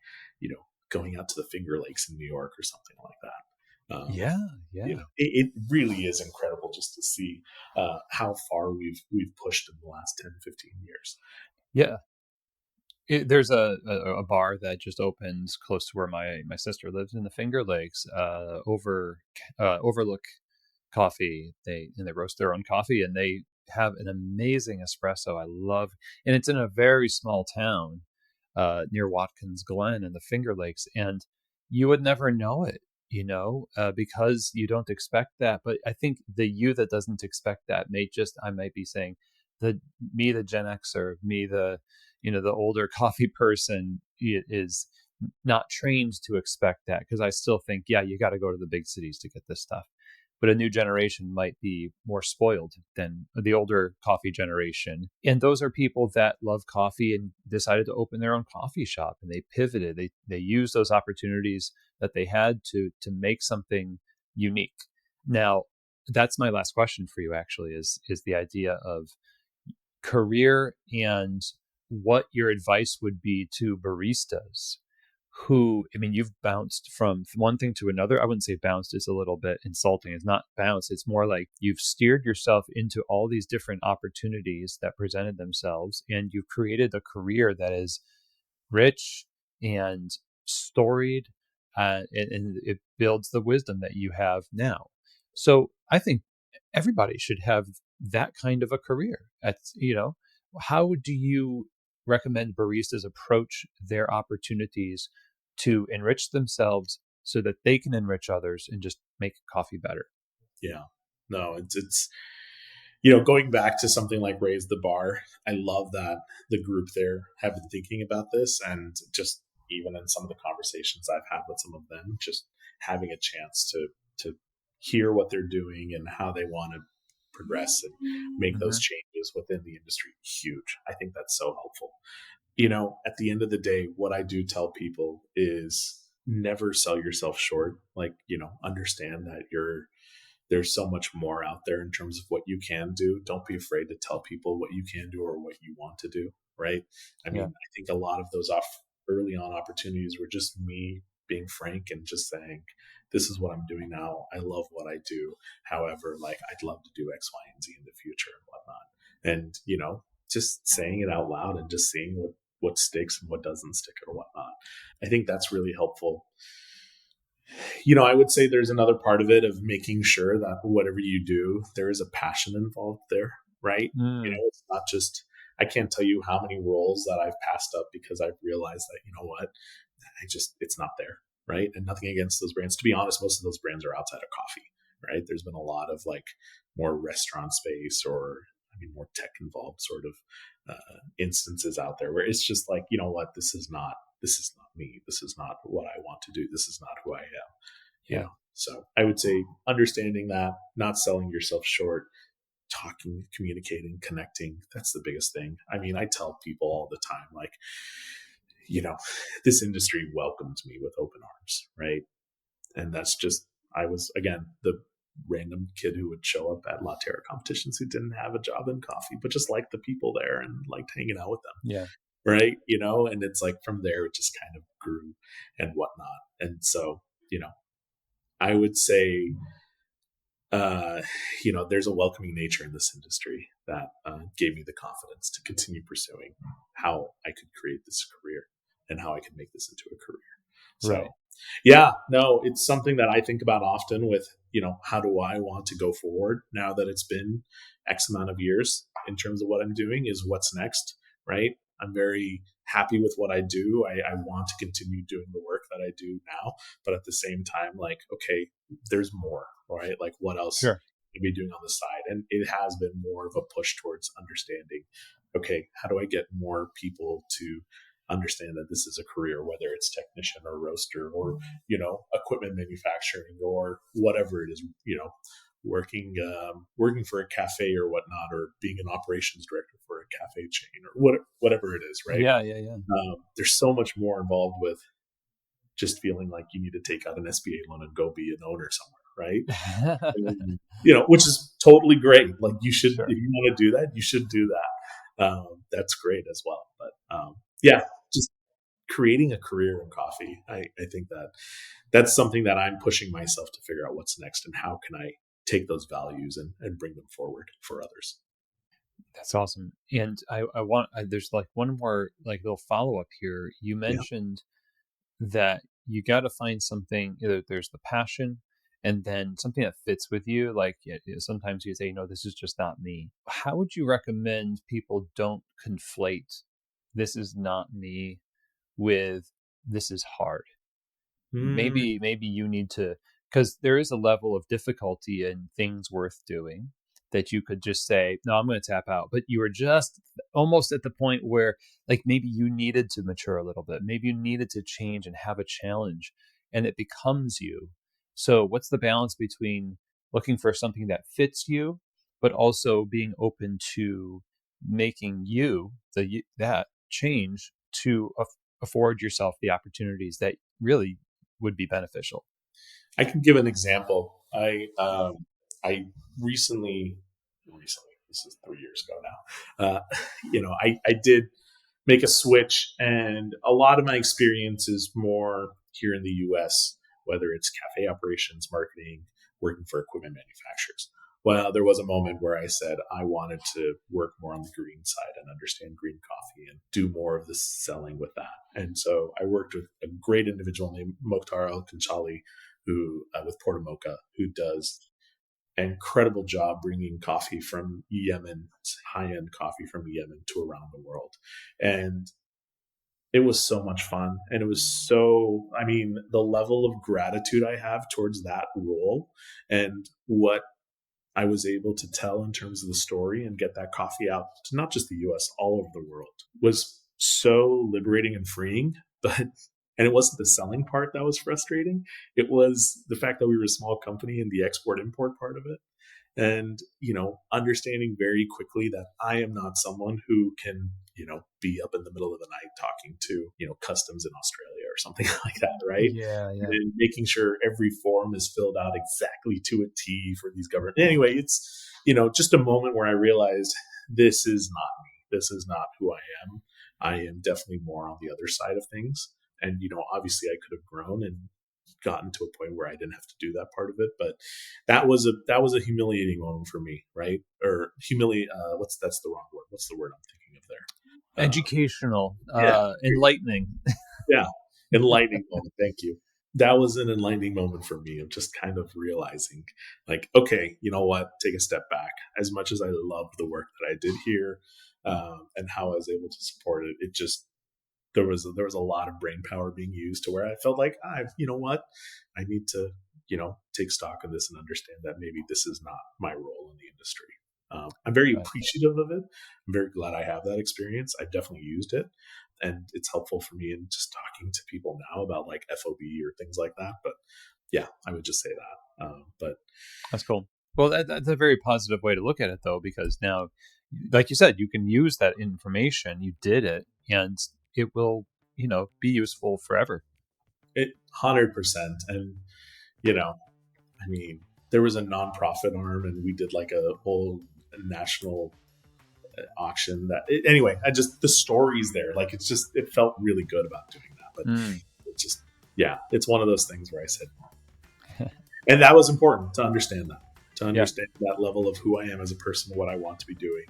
going out to the Finger Lakes in New York or something like that. yeah, yeah, It really is incredible just to see how far we've pushed in the last 10, 15 years. yeah. There's a bar that just opened close to where my sister lives in the Finger Lakes, Overlook Coffee. They roast their own coffee, and they have an amazing espresso. I love, and it's in a very small town near Watkins Glen in the Finger Lakes, and you would never know it, because you don't expect that. But I think the you that doesn't expect that I might be saying the Gen Xer, me the older coffee person is not trained to expect that, because I still think, yeah, you got to go to the big cities to get this stuff. But a new generation might be more spoiled than the older coffee generation. And those are people that love coffee and decided to open their own coffee shop, and they pivoted. They used those opportunities that they had to make something unique. Now, that's my last question for you actually, is the idea of career and what your advice would be to baristas who, I mean, you've bounced from one thing to another. I wouldn't say bounced, is a little bit insulting. It's not bounced. It's more like you've steered yourself into all these different opportunities that presented themselves, and you've created a career that is rich and storied, and it builds the wisdom that you have now. So I think everybody should have that kind of a career. How do you recommend baristas approach their opportunities to enrich themselves so that they can enrich others and just make coffee better? Yeah. No, it's going back to something like Raise the Bar. I love that the group there have been thinking about this, and just even in some of the conversations I've had with some of them, just having a chance to hear what they're doing and how they want to progress and make those Mm-hmm. changes within the industry. Huge. I think that's so helpful. At the end of the day, what I do tell people is never sell yourself short. Like, understand that there's so much more out there in terms of what you can do. Don't be afraid to tell people what you can do or what you want to do. Right. I Yeah. mean, I think a lot of those early on opportunities were just me being frank and just saying, this is what I'm doing now. I love what I do. However, like, I'd love to do X, Y, and Z in the future and whatnot. And, just saying it out loud and just seeing what sticks and what doesn't stick or whatnot. I think that's really helpful. I would say there's another part of it of making sure that whatever you do, there is a passion involved there, right? Mm, It's not just, I can't tell you how many roles that I've passed up because I've realized that, what, it's not there, right? And nothing against those brands. To be honest, most of those brands are outside of coffee, right? There's been a lot of like more restaurant space or, more tech involved sort of instances out there where it's just like, what, this is not me. This is not what I want to do. This is not who I am. yeah. So I would say understanding that, not selling yourself short, talking, communicating, connecting. That's the biggest thing. I tell people all the time, like, you know, this industry welcomed me with open arms, right? And that's just, I was, again, the random kid who would show up at La Terra competitions who didn't have a job in coffee, but just liked the people there and liked hanging out with them. Yeah. Right. And it's like from there, it just kind of grew and whatnot. And so, I would say, uh, there's a welcoming nature in this industry that gave me the confidence to continue pursuing how I could create this career and how I could make this into a career. So, Right. yeah, no, it's something that I think about often with, how do I want to go forward now that it's been X amount of years in terms of what I'm doing is what's next, right? I'm very happy with what I do. I want to continue doing the work that I do now, but at the same time, like, okay, there's more, right? Like, what else Sure. can be doing on the side? And it has been more of a push towards understanding, okay, how do I get more people to understand that this is a career, whether it's technician or roaster or, equipment manufacturing or whatever it is, working for a cafe or whatnot, or being an operations director for a cafe chain or whatever it is, right? Yeah. Yeah. There's so much more involved with just feeling like you need to take out an SBA loan and go be an owner somewhere, right? Yeah. Which is totally great. Like, you should, Sure. if you want to do that, you should do that. That's great as well. But yeah, just creating a career in coffee. I think that's something that I'm pushing myself to figure out what's next and how can I take those values and bring them forward for others. That's awesome. And there's like one more like little follow up here. You Yeah. mentioned that you got to find something, either there's the passion and then something that fits with you. Like, sometimes you say, no, this is just not me. How would you recommend people don't conflate this is not me with this is hard? Mm, Maybe you need to, because there is a level of difficulty in things worth doing. that you could just say, no, I'm going to tap out. But you were just almost at the point where like maybe you needed to mature a little bit. Maybe you needed to change and have a challenge, and it becomes you. So what's the balance between looking for something that fits you, but also being open to making you that change to afford yourself the opportunities that really would be beneficial? I can give an example. I recently, this is 3 years ago now. I did make a switch, and a lot of my experience is more here in the U.S., whether it's cafe operations, marketing, working for equipment manufacturers. Well, there was a moment where I said I wanted to work more on the green side and understand green coffee and do more of the selling with that. And so I worked with a great individual named Mokhtar El-Kanchali, who with Portamocha, who does an incredible job bringing coffee from Yemen, high-end coffee from Yemen, to around the world. And it was so much fun. And it was so, I mean, the level of gratitude I have towards that role and what I was able to tell in terms of the story and get that coffee out to not just the US, all over the world, was so liberating and freeing. But and it wasn't the selling part that was frustrating. It was the fact that we were a small company and the export import part of it. And, understanding very quickly that I am not someone who can, be up in the middle of the night talking to, customs in Australia or something like that. Right. Yeah. And making sure every form is filled out exactly to a T for these government. Anyway, it's, just a moment where I realized this is not me. This is not who I am. I am definitely more on the other side of things. And, obviously I could have grown and gotten to a point where I didn't have to do that part of it. But that was a humiliating moment for me, right? Or that's the wrong word. What's the word I'm thinking of there? Educational, enlightening. Yeah. Enlightening moment. Thank you. That was an enlightening moment for me of just kind of realizing like, okay, you know what? Take a step back. As much as I loved the work that I did here, and how I was able to support it, it just, there was a lot of brain power being used to where I felt like, you know what, I need to, take stock of this and understand that maybe this is not my role in the industry. I'm very appreciative of it. I'm very glad I have that experience. I've definitely used it, and it's helpful for me in just talking to people now about like FOB or things like that. But yeah, I would just say that. But that's cool. Well, that's a very positive way to look at it, though, because now, like you said, you can use that information. You did it, and it will, be useful forever. 100%. And, I mean, there was a nonprofit arm and we did like a whole national auction anyway, the stories there, like, it felt really good about doing that. But it's just, it's one of those things where I said, and that was important to understand that level of who I am as a person, what I want to be doing,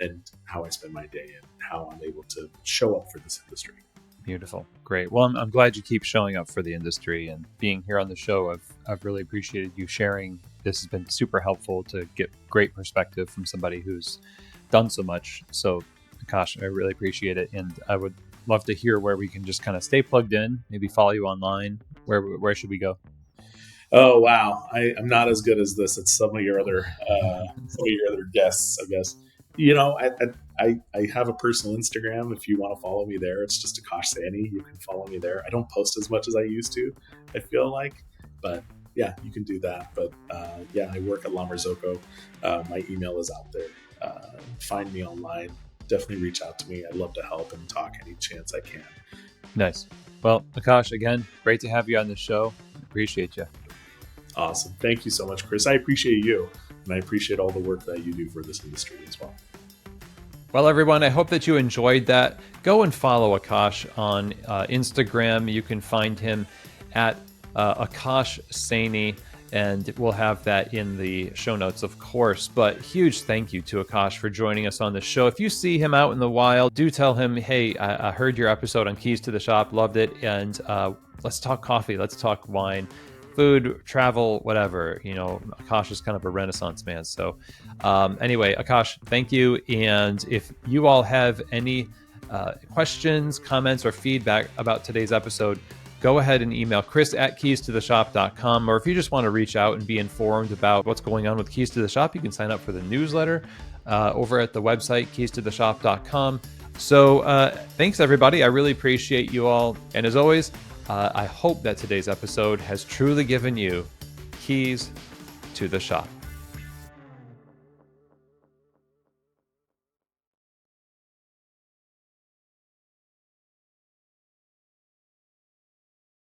and how I spend my day and how I'm able to show up for this industry. Beautiful. Great. Well, I'm glad you keep showing up for the industry and being here on the show. I've really appreciated you sharing. This has been super helpful to get great perspective from somebody who's done so much. So, Akaash, I really appreciate it. And I would love to hear where we can just kind of stay plugged in, maybe follow you online. Where should we go? Oh, wow. I'm not as good as this. It's some of your other guests, I guess. I have a personal Instagram. If you want to follow me there, it's just Akaash Saini. You can follow me there. I don't post as much as I used to, I feel like, but yeah, you can do that. But I work at Marzocco. My email is out there. Find me online. Definitely reach out to me. I'd love to help and talk any chance I can. Nice. Well, Akaash, again, great to have you on the show. Appreciate you. Awesome. Thank you so much, Chris. I appreciate you, and I appreciate all the work that you do for this industry as well. Well, everyone, I hope that you enjoyed that. Go and follow Akaash on Instagram. You can find him at Akaash Saini, and we'll have that in the show notes, of course. But huge thank you to Akaash for joining us on the show. If you see him out in the wild, do tell him, hey, I heard your episode on Keys to the Shop, loved it, and let's talk coffee, let's talk wine, food, travel, whatever. Akaash is kind of a Renaissance man. So anyway, Akaash, thank you. And if you all have any questions, comments, or feedback about today's episode, go ahead and email chris@keystotheshop.com. Or if you just want to reach out and be informed about what's going on with Keys to the Shop, you can sign up for the newsletter over at the website, keystotheshop.com. So thanks, everybody. I really appreciate you all. And as always, I hope that today's episode has truly given you keys to the shop.